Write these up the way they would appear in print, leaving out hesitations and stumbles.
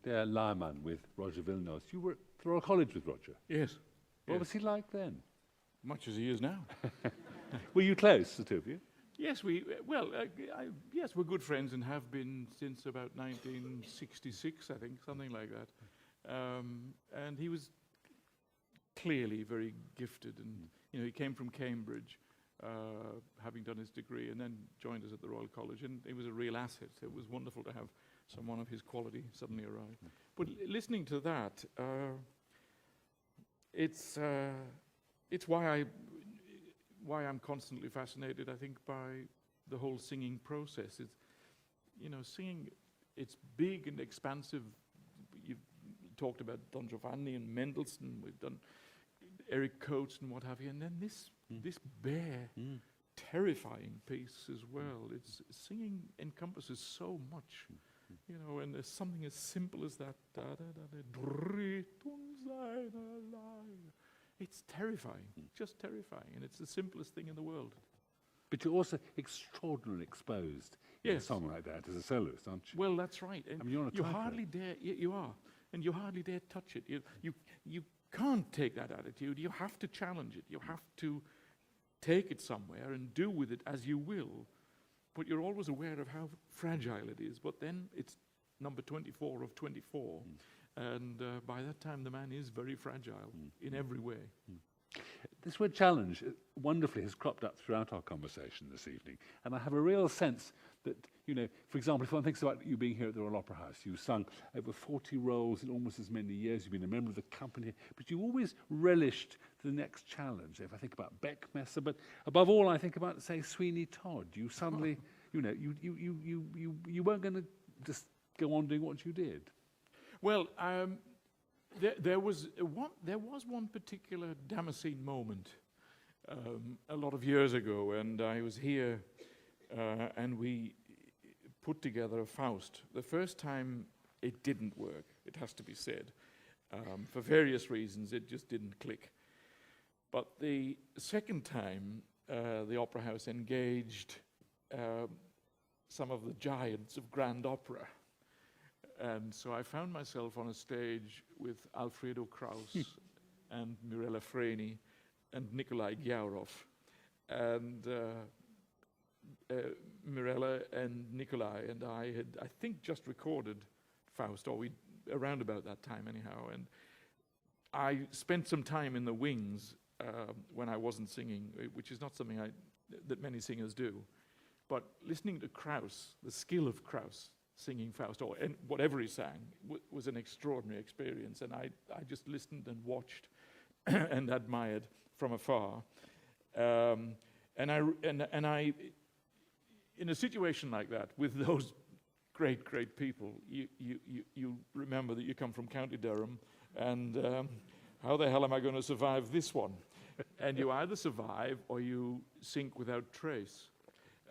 Der Lyman with Roger Villeneuve. You were at the Royal College with Roger. Yes. What yes. was he like then? Much as he is now. Were you close, the two of you? Yes, yes, we're good friends and have been since about 1966, I think, something like that. And he was clearly very gifted, and he came from Cambridge, having done his degree, and then joined us at the Royal College, and it was a real asset. It was wonderful to have someone of his quality suddenly arrive. But listening to that, it's why I'm constantly fascinated, I think, by the whole singing process. It's, singing, it's big and expansive. You've talked about Don Giovanni and Mendelssohn, we've done Eric Coates and what have you, and then this bare, terrifying piece as well. It's singing encompasses so much, and there's something as simple as that. It's terrifying, just terrifying, and it's the simplest thing in the world. But you're also extraordinarily exposed in a song like that as a soloist, aren't you? Well, that's right. And you're on a you tightrope. hardly dare, you are, and you hardly dare touch it. You can't take that attitude. You have to challenge it. You have to take it somewhere and do with it as you will. But you're always aware of how fragile it is. But then it's number 24 of 24. And by that time, the man is very fragile in every way. This word challenge wonderfully has cropped up throughout our conversation this evening. And I have a real sense that, for example, if one thinks about you being here at the Royal Opera House, you sung over 40 roles in almost as many years, you've been a member of the company, but you always relished the next challenge. If I think about Beckmesser, but above all, I think about, say, Sweeney Todd. You suddenly, you weren't going to just go on doing what you did. Well, there was one particular Damascene moment a lot of years ago, and I was here, and we put together a Faust. The first time it didn't work, it has to be said. For various reasons, it just didn't click. But the second time, the Opera House engaged some of the giants of grand opera. And so I found myself on a stage with Alfredo Kraus and Mirella Freni and Nikolai Gyaurov. And Mirella and Nikolai and I had, I think, just recorded Faust, or around about that time anyhow. And I spent some time in the wings when I wasn't singing, which is not something that many singers do. But listening to Kraus, the skill of Kraus, singing Faust, and whatever he sang, was an extraordinary experience. And I just listened and watched and admired from afar. And I, in a situation like that, with those great people, you remember that you come from County Durham, and how the hell am I going to survive this one? And you either survive or you sink without trace.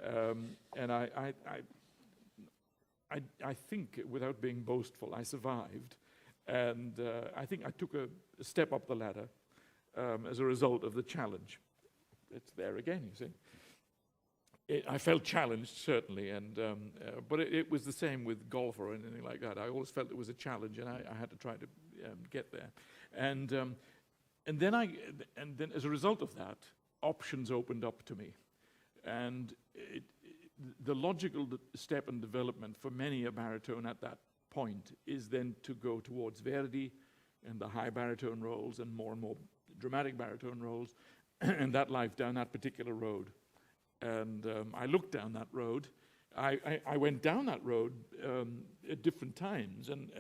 And I think, without being boastful, I survived. And I think I took a step up the ladder as a result of the challenge. It's there again, you see. I felt challenged, certainly, but it was the same with golf or anything like that. I always felt it was a challenge, and I had to try to get there. And then as a result of that, options opened up to me. And the logical step in development for many a baritone at that point is then to go towards Verdi and the high baritone roles and more dramatic baritone roles, and that life down that particular road. And I looked down that road. I went down that road at different times and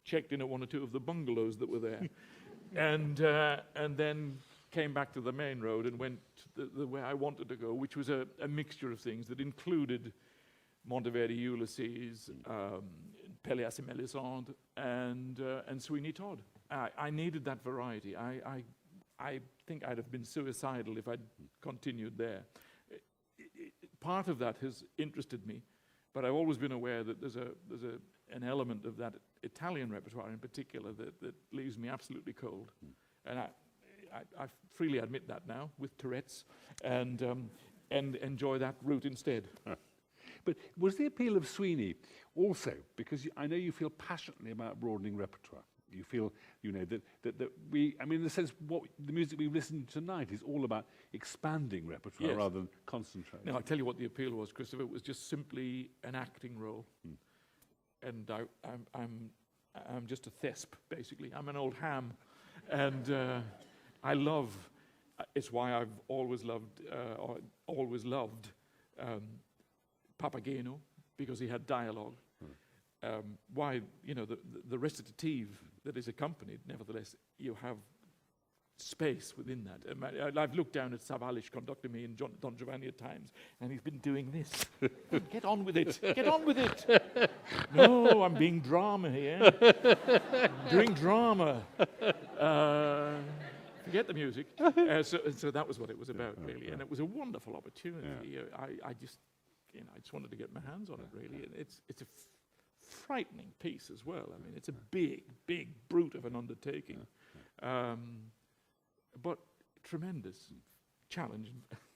checked in at one or two of the bungalows that were there. and then came back to the main road and went the way I wanted to go, which was a mixture of things that included Monteverdi Ulysses, Pelléas et Mélisande, and Sweeney Todd. I needed that variety. I think I'd have been suicidal if I'd continued there. Part of that has interested me, but I've always been aware that there's an element of that Italian repertoire in particular that leaves me absolutely cold. And I freely admit that now with Tourette's, and enjoy that route instead. But was the appeal of Sweeney also, because I know you feel passionately about broadening repertoire, you feel, you know, that we, I mean, in the sense, what the music we've listened to tonight is all about expanding repertoire Yes. rather than concentrating. No, I'll tell you what the appeal was, Christopher. It was just simply an acting role. And I'm just a thesp, basically. I'm an old ham. And I love, it's why I've always loved Papageno, because he had dialogue. Why, you know, the recitative that is accompanied, nevertheless, you have space within that. I've looked down at Sawallisch conducting me in Don Giovanni at times, and he's been doing this. Get on with it. Get on with it. No, I'm being drama here. Doing drama. Forget the music. So that was what it was about, really. And it was a wonderful opportunity. I just wanted to get my hands on it, really. And it's a frightening piece as well. I mean, it's a big, big brute of an undertaking. But tremendous challenge.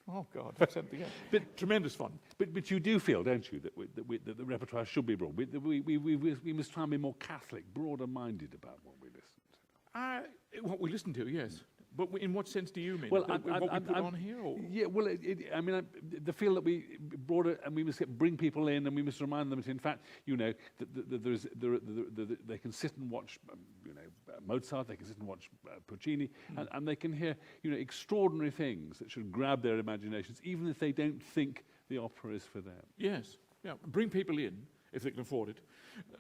Oh God, I said it again. But tremendous fun. But you do feel, don't you, that the repertoire should be broad. We must try and be more Catholic, broader-minded about what we listen to. What we listen to, yes. But in what sense do you mean? Well, what we put on here? Or? Yeah, well, I mean, the feel that we broader, and we must bring people in, and we must remind them that, in fact, you know, that they can sit and watch, you know, Mozart, they can sit and watch Puccini, and they can hear, you know, extraordinary things that should grab their imaginations, even if they don't think the opera is for them. Yes, yeah. Bring people in if they can afford it,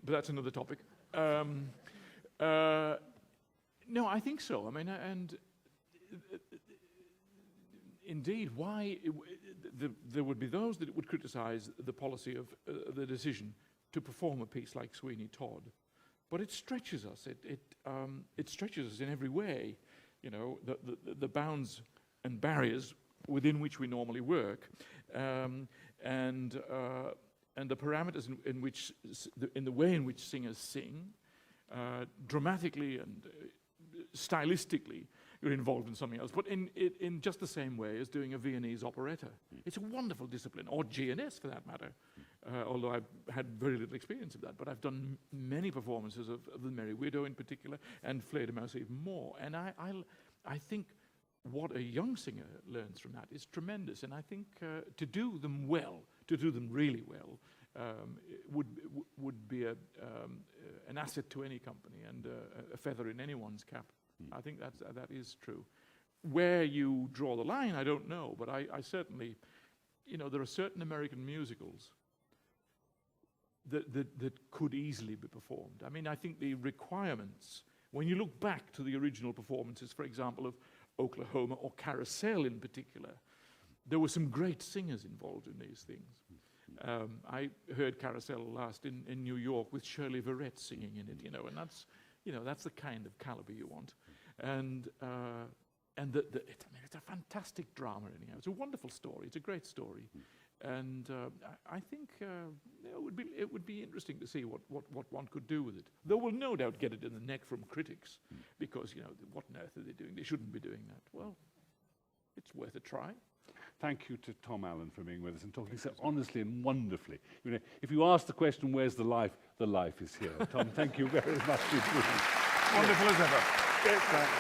but that's another topic. No, I think so. I mean, and indeed, why there would be those that would criticize the policy of the decision to perform a piece like Sweeney Todd, but it stretches us. It stretches us in every way. You know, the bounds and barriers within which we normally work, and the parameters in the way in which singers sing, dramatically and stylistically. You're involved in something else, but in just the same way as doing a Viennese operetta. It's a wonderful discipline, or GNS for that matter, although I've had very little experience of that, but I've done many performances of The Merry Widow in particular, and Fledermaus even more, and I think what a young singer learns from that is tremendous, and I think to do them well, to do them really well, would be an asset to any company and a feather in anyone's cap. I think that is true. Where you draw the line, I don't know, but I certainly, you know, there are certain American musicals that could easily be performed. I mean, I think the requirements, when you look back to the original performances, for example, of Oklahoma or Carousel in particular, there were some great singers involved in these things. I heard Carousel last in New York with Shirley Verrett singing in it, you know, and that's the kind of caliber you want. And it's a fantastic drama anyhow. It's a wonderful story. It's a great story. And I think it would be interesting to see what one could do with it. Though we'll no doubt get it in the neck from critics, because, you know, what on earth are they doing? They shouldn't be doing that. Well, it's worth a try. Thank you to Tom Allen for being with us and talking so honestly and wonderfully. You know, if you ask the question, where's the life is here. Tom, thank you very much indeed. Wonderful as ever. Yes, thanks.